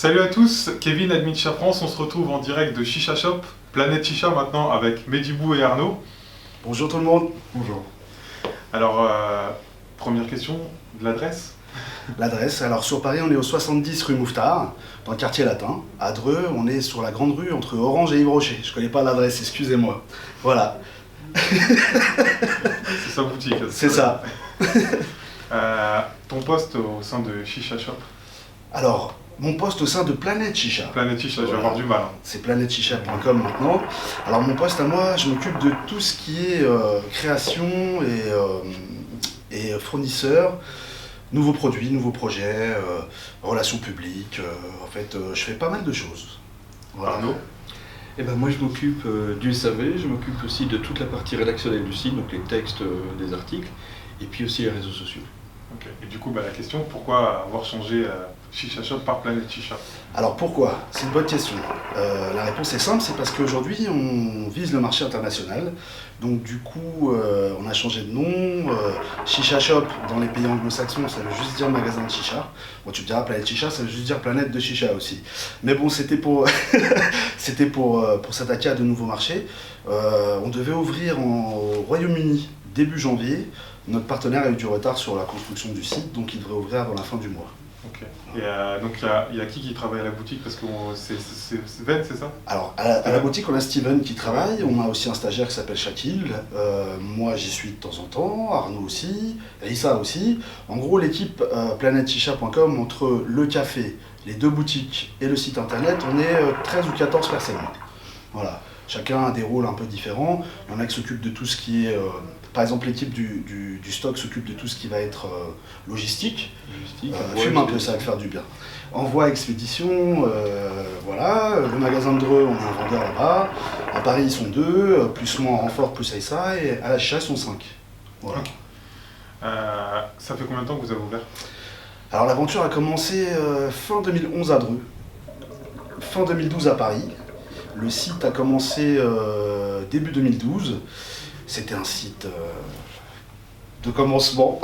Salut à tous, Kevin, admin Chicha France, on se retrouve en direct de Chicha Shop, Planète Chicha maintenant avec Medibou et Arnaud. Bonjour tout le monde. Bonjour. Alors, première question, de l'adresse? L'adresse, alors sur Paris on est au 70 rue Mouffetard, dans le quartier latin. À Dreux, on est sur la grande rue entre Orange et Yves Rocher. Je connais pas l'adresse, excusez-moi. Voilà. C'est sa boutique. C'est ça. Ton poste au sein de Chicha Shop? Alors, mon poste au sein de Planète Chicha. Planète Chicha, je vais avoir du mal. C'est planètechicha.com maintenant. Alors mon poste à moi, je m'occupe de tout ce qui est création et fournisseur, nouveaux produits, nouveaux projets, relations publiques. En fait, je fais pas mal de choses. Voilà. Arnaud? Eh ben moi je m'occupe du SAV, je m'occupe aussi de toute la partie rédactionnelle du site, donc les textes des articles, et puis aussi les réseaux sociaux. Ok. Et du coup, la question, pourquoi avoir changé Chicha Shop par Planète Chicha? Alors pourquoi? C'est une bonne question. La réponse est simple, c'est parce qu'aujourd'hui on vise le marché international. Donc du coup on a changé de nom. Chicha Shop dans les pays anglo-saxons ça veut juste dire magasin de chicha. Bon tu me diras Planète Chicha ça veut juste dire planète de chicha aussi. Mais bon c'était pour pour s'attaquer à de nouveaux marchés. On devait ouvrir au Royaume-Uni début janvier. Notre partenaire a eu du retard sur la construction du site donc il devrait ouvrir avant la fin du mois. Ok. Et donc il y a qui travaille à la boutique? Parce que c'est Sven, c'est ça? Alors à la boutique on a Steven qui travaille, on a aussi un stagiaire qui s'appelle Shakil, moi j'y suis de temps en temps, Arnaud aussi, Rissa aussi. En gros l'équipe planetchicha.com, entre le café, les deux boutiques et le site internet, on est 13 ou 14 personnes. Voilà. Chacun a des rôles un peu différents. Il y en a qui s'occupent de tout ce qui est... par exemple, l'équipe du stock s'occupe de tout ce qui va être logistique. Fume un peu, ça va te faire du bien. Envoi, expédition, voilà. Le magasin de Dreux, on a un vendeur là-bas. À Paris, ils sont 2, plus moi en renfort, plus Aïssa. Et à la Chicha, ils sont 5. Voilà. Okay. Ça fait combien de temps que vous avez ouvert? Alors l'aventure a commencé fin 2011 à Dreux. Fin 2012 à Paris. Le site a commencé début 2012. C'était un site de commencement.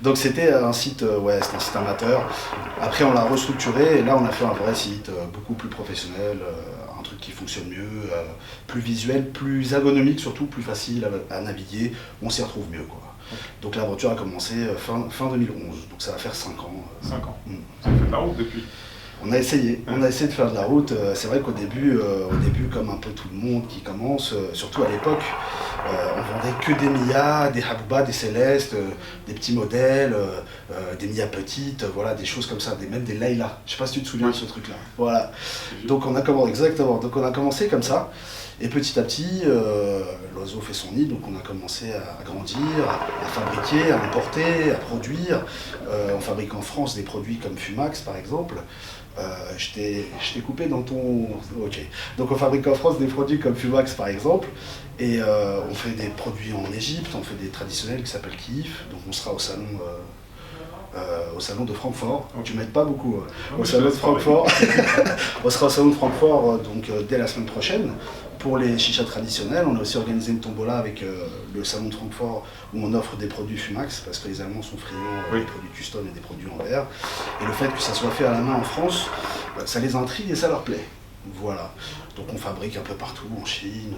Donc c'était un site, c'était un site amateur. Après on l'a restructuré et là on a fait un vrai site beaucoup plus professionnel, un truc qui fonctionne mieux, plus visuel, plus ergonomique surtout, plus facile à naviguer. On s'y retrouve mieux quoi. Donc l'aventure a commencé fin 2011, donc ça va faire 5 ans. 5 ans. Ça fait de la route depuis? On a essayé de faire de la route. C'est vrai qu'au début, comme un peu tout le monde qui commence, surtout à l'époque, on vendait que des Mia, des Habouba, des Célestes, des petits modèles, des Mia petites, voilà, des choses comme ça, même des Layla. Je sais pas si tu te souviens de ce truc-là. Voilà. Donc on a commencé comme ça. Et petit à petit, l'oiseau fait son nid, donc on a commencé à grandir, à fabriquer, à importer, à produire. On fabrique en France des produits comme Fumax par exemple. Je t'ai coupé dans ton... Ok. Donc on fabrique en France des produits comme Fumax par exemple. Et on fait des produits en Égypte, on fait des traditionnels qui s'appellent Kif. Donc on sera au salon de Francfort. Tu m'aides pas beaucoup. Au salon de Francfort. On sera au salon de Francfort dès la semaine prochaine. Pour les chichas traditionnels, on a aussi organisé une tombola avec le salon de Francfort où on offre des produits Fumax parce que les Allemands sont friands des produits custom et des produits en verre. Et le fait que ça soit fait à la main en France, ça les intrigue et ça leur plaît. Voilà. Donc on fabrique un peu partout, en Chine,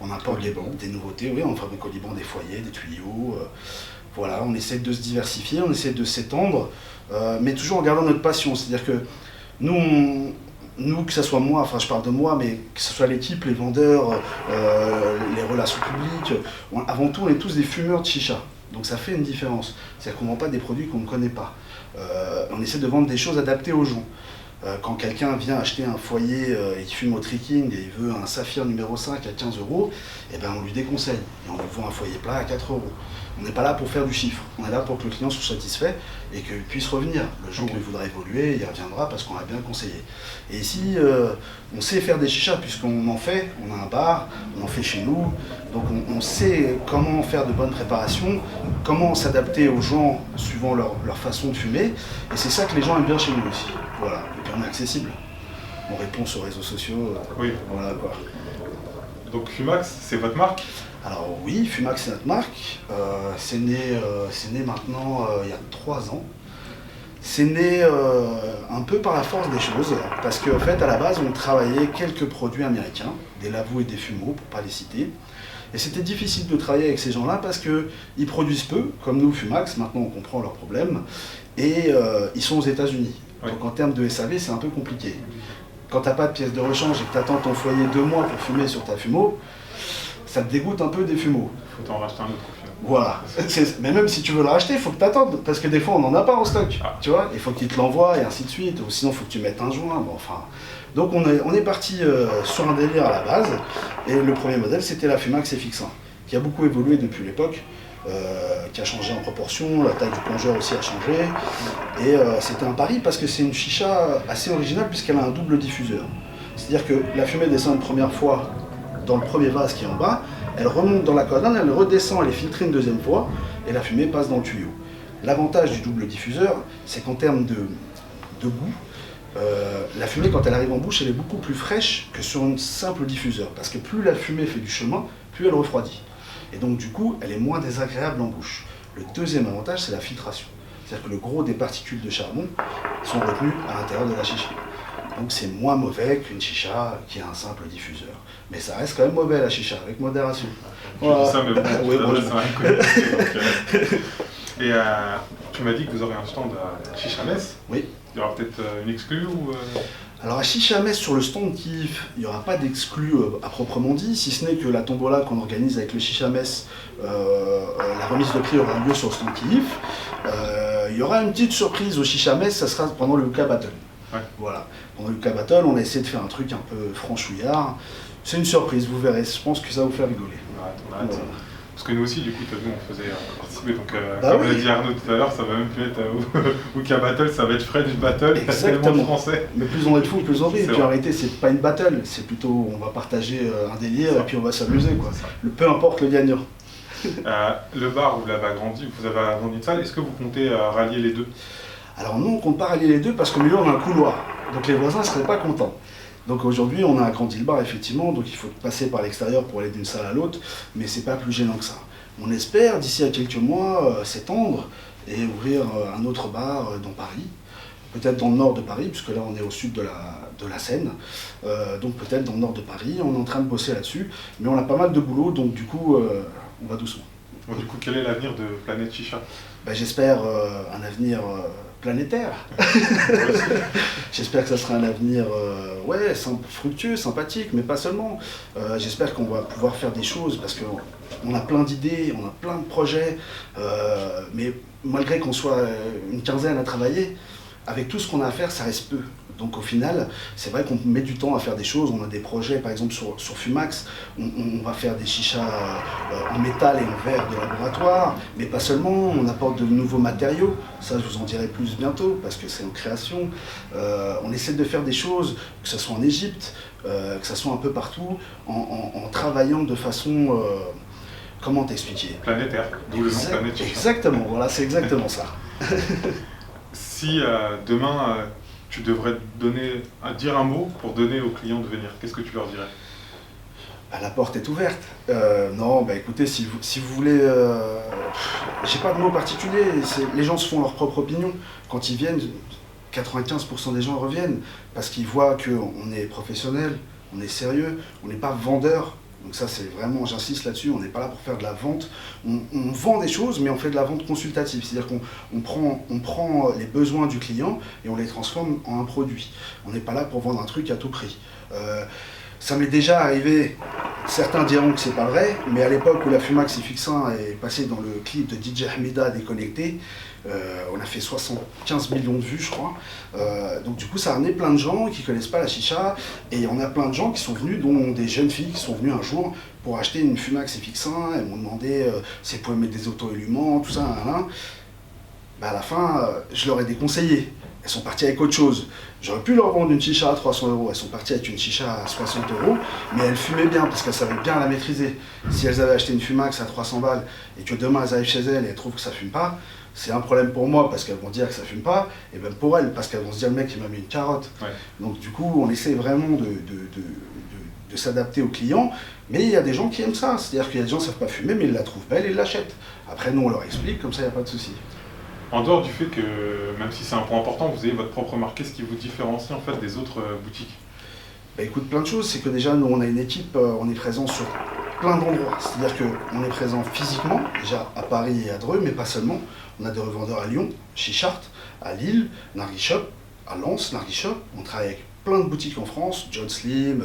on importe des nouveautés. Oui, on fabrique au Liban des foyers, des tuyaux. Voilà, on essaie de se diversifier, on essaie de s'étendre, mais toujours en gardant notre passion. C'est-à-dire que nous, que ce soit moi, enfin je parle de moi, mais que ce soit l'équipe, les vendeurs, les relations publiques, avant tout on est tous des fumeurs de chicha. Donc ça fait une différence. C'est-à-dire qu'on ne vend pas des produits qu'on ne connaît pas. On essaie de vendre des choses adaptées aux gens. Quand quelqu'un vient acheter un foyer, il fume au tricking et il veut un saphir numéro 5 à 15 €, eh ben on lui déconseille. Et on lui vend un foyer plat à 4 €. On n'est pas là pour faire du chiffre, on est là pour que le client soit satisfait et qu'il puisse revenir. Le jour où il voudra évoluer, il reviendra parce qu'on l'a bien conseillé. Et ici, on sait faire des chichas puisqu'on en fait, on a un bar, on en fait chez nous, donc on sait comment faire de bonnes préparations, comment s'adapter aux gens suivant leur façon de fumer, et c'est ça que les gens aiment bien chez nous aussi. Voilà, et puis on est accessible. On répond sur les réseaux sociaux, voilà quoi. Donc Fumax, c'est votre marque? Alors oui, Fumax c'est notre marque, c'est né maintenant il y a 3 ans. C'est né un peu par la force des choses, parce qu'en fait, à la base, on travaillait quelques produits américains, des lavaux et des fumeaux, pour ne pas les citer. Et c'était difficile de travailler avec ces gens-là parce qu'ils produisent peu, comme nous, Fumax, maintenant on comprend leurs problèmes, et ils sont aux États-Unis. Oui. Donc en termes de SAV, c'est un peu compliqué. Quand tu n'as pas de pièce de rechange et que tu attends ton foyer 2 mois pour fumer sur ta fumeau, ça te dégoûte un peu des fumeaux. Il faut t'en racheter un autre au final. Voilà. Mais même si tu veux le racheter, il faut que tu attendes, parce que des fois on n'en a pas en stock. Ah. Tu vois, il faut qu'ils te l'envoient et ainsi de suite, ou sinon il faut que tu mettes un joint. Bon, enfin. Donc on est parti sur un délire à la base, et le premier modèle c'était la Fumax FX1, qui a beaucoup évolué depuis l'époque, qui a changé en proportion, la taille du plongeur aussi a changé, et c'était un pari parce que c'est une chicha assez originale puisqu'elle a un double diffuseur. C'est-à-dire que la fumée descend une première fois dans le premier vase qui est en bas, elle remonte dans la colonne, elle redescend, elle est filtrée une deuxième fois, et la fumée passe dans le tuyau. L'avantage du double diffuseur, c'est qu'en termes de goût, la fumée, quand elle arrive en bouche, elle est beaucoup plus fraîche que sur un simple diffuseur, parce que plus la fumée fait du chemin, plus elle refroidit. Et donc du coup, elle est moins désagréable en bouche. Le deuxième avantage, c'est la filtration. C'est-à-dire que le gros des particules de charbon sont retenues à l'intérieur de la chicha. Donc c'est moins mauvais qu'une chicha qui a un simple diffuseur. Mais ça reste quand même mauvais la chicha, avec modération. Je dis ça, mais bon, Oui, bon, c'est un inconnu. Et tu m'as dit que vous aurez un stand à Chicha Mess. Oui. Il y aura peut-être une exclue ou Alors à Chicha Mess, sur le stand Kif, il n'y aura pas d'exclus à proprement dit, si ce n'est que la tombola qu'on organise avec le Chicha Mess, la remise de prix aura lieu sur le stand Kif. Il y aura une petite surprise au Chicha Mess, ça sera pendant le UK Battle. Ouais. Voilà. Pendant le UK Battle, on a essayé de faire un truc un peu franchouillard. C'est une surprise, vous verrez, je pense que ça va vous faire rigoler. on arrête. Voilà. Parce que nous aussi, du coup, nous, on faisait participer. Donc, Bah comme oui. l'a dit Arnaud tout à l'heure, ça va même plus être UK Battle, ça va être French Battle. Il y a tellement de Exactement. français. Mais plus on est de fous, plus on rit. Et C'est puis vrai. en réalité, c'est pas une battle, c'est plutôt on va partager un délire Ça. et puis on va s'amuser, quoi. Ça. Peu importe le gagnant. Le bar, vous l'avez agrandi, vous avez agrandi de salle. Est-ce que vous comptez rallier les deux? Alors non, on compte pas rallier les deux parce qu'au milieu on a un couloir. Donc les voisins ne seraient pas contents. Donc aujourd'hui on a agrandi le bar effectivement, donc il faut passer par l'extérieur pour aller d'une salle à l'autre, mais c'est pas plus gênant que ça. On espère d'ici à quelques mois s'étendre et ouvrir un autre bar dans Paris, peut-être dans le nord de Paris, puisque là on est au sud de la Seine, donc peut-être dans le nord de Paris, on est en train de bosser là-dessus, mais on a pas mal de boulot, donc du coup on va doucement. Bon, du coup, quel est l'avenir de Planète Chicha? Ben, j'espère un avenir planétaire. J'espère que ça sera un avenir fructueux, sympathique, mais pas seulement. J'espère qu'on va pouvoir faire des choses parce qu'on a plein d'idées, on a plein de projets, mais malgré qu'on soit une quinzaine à travailler, avec tout ce qu'on a à faire, ça reste peu. Donc au final, c'est vrai qu'on met du temps à faire des choses. On a des projets, par exemple sur Fumax, on va faire des chichas en métal et en verre de laboratoire, mais pas seulement, on apporte de nouveaux matériaux. Ça, je vous en dirai plus bientôt, parce que c'est en création. On essaie de faire des choses, que ce soit en Égypte, que ce soit un peu partout, en travaillant de façon... comment t'expliquer? Planétaire, d'où le nom Planète Chicha. Exactement, voilà, c'est exactement ça. Si demain tu devrais dire un mot pour donner aux clients de venir, qu'est-ce que tu leur dirais? La porte est ouverte. Non, bah écoutez, si vous voulez... j'ai pas de mot particulier, les gens se font leur propre opinion. Quand ils viennent, 95% des gens reviennent, parce qu'ils voient qu'on est professionnel, on est sérieux, on n'est pas vendeur. Donc ça, c'est vraiment, j'insiste là-dessus, on n'est pas là pour faire de la vente. On vend des choses, mais on fait de la vente consultative. C'est-à-dire qu'on prend les besoins du client et on les transforme en un produit. On n'est pas là pour vendre un truc à tout prix. Ça m'est déjà arrivé, certains diront que c'est pas vrai, mais à l'époque où la Fumax FX1 est passée dans le clip de DJ Hamida Déconnecté, on a fait 75 millions de vues, je crois. Donc du coup, ça a amené plein de gens qui connaissent pas la chicha, et on a plein de gens qui sont venus, dont des jeunes filles qui sont venues un jour pour acheter une Fumax FX1, elles m'ont demandé si elles pouvaient mettre des auto-éluments, tout ça, à la fin, je leur ai déconseillé. Elles sont parties avec autre chose. J'aurais pu leur vendre une chicha à 300 €, elles sont parties avec une chicha à 60 €, mais elles fumaient bien parce qu'elles savaient bien la maîtriser. Si elles avaient acheté une Fumax à 300 balles et que demain elles arrivent chez elles et elles trouvent que ça fume pas, c'est un problème pour moi parce qu'elles vont dire que ça fume pas, et même pour elles parce qu'elles vont se dire le mec il m'a mis une carotte. Ouais. Donc du coup on essaie vraiment de s'adapter aux clients, mais il y a des gens qui aiment ça, c'est-à-dire qu'il y a des gens qui ne savent pas fumer mais ils la trouvent belle et ils l'achètent. Après nous on leur explique, comme ça il n'y a pas de souci. En dehors du fait que, même si c'est un point important, vous avez votre propre marque, qu'est-ce qui vous différencie en fait des autres boutiques? Bah écoute, plein de choses. C'est que déjà, nous, on a une équipe, on est présent sur plein d'endroits. C'est-à-dire qu'on est présent physiquement, déjà à Paris et à Dreux, mais pas seulement. On a des revendeurs à Lyon, chez Chartres, à Lille, Nargis Shop, à Lens, Nargis Shop. On travaille avec plein de boutiques en France, John Slim,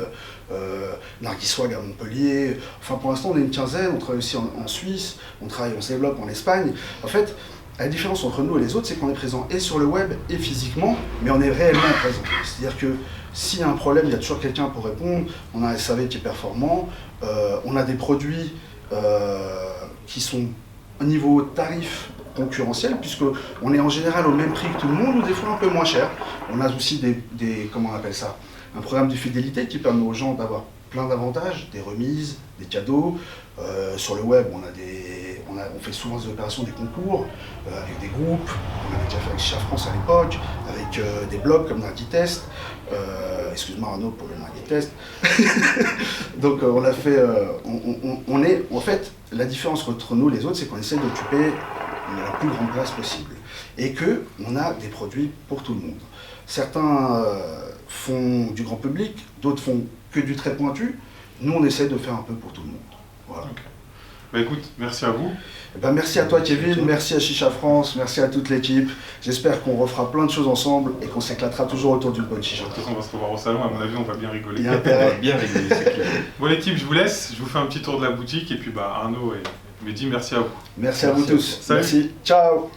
Nargis Swag à Montpellier. Enfin, pour l'instant, on est une quinzaine. On travaille aussi en Suisse, on se développe en Espagne. En fait, la différence entre nous et les autres, c'est qu'on est présent et sur le web et physiquement, mais on est réellement présent. C'est-à-dire que s'il y a un problème, il y a toujours quelqu'un pour répondre. On a un SAV qui est performant, on a des produits qui sont au niveau tarif concurrentiel, puisqu'on est en général au même prix que tout le monde, ou des fois un peu moins cher. On a aussi comment on appelle ça, un programme de fidélité qui permet aux gens d'avoir plein d'avantages, des remises, des cadeaux. Sur le web, on fait souvent des opérations, des concours avec des groupes. On avait déjà fait avec Chicha France à l'époque, avec des blogs comme Nargis Test. Excuse-moi Arnaud pour le Nargis Test. Donc on a fait. En fait, la différence entre nous et les autres, c'est qu'on essaie d'occuper la plus grande place possible et qu'on a des produits pour tout le monde. Certains font du grand public, d'autres font que du très pointu. Nous, on essaie de faire un peu pour tout le monde. Voilà. Okay. Bah écoute, merci à vous. Merci à toi Kevin, merci à Chicha France, merci à toute l'équipe. J'espère qu'on refera plein de choses ensemble et qu'on s'éclatera toujours autour d'une bonne chicha. De toute façon, on va se revoir au salon, à mon avis, on va bien rigoler. Il y a intérêt. Bien rigoler, c'est clair. Bon l'équipe, je vous laisse, je vous fais un petit tour de la boutique et puis Arnaud et Mehdi, merci à vous. Merci à vous tous. Salut. Merci, ciao.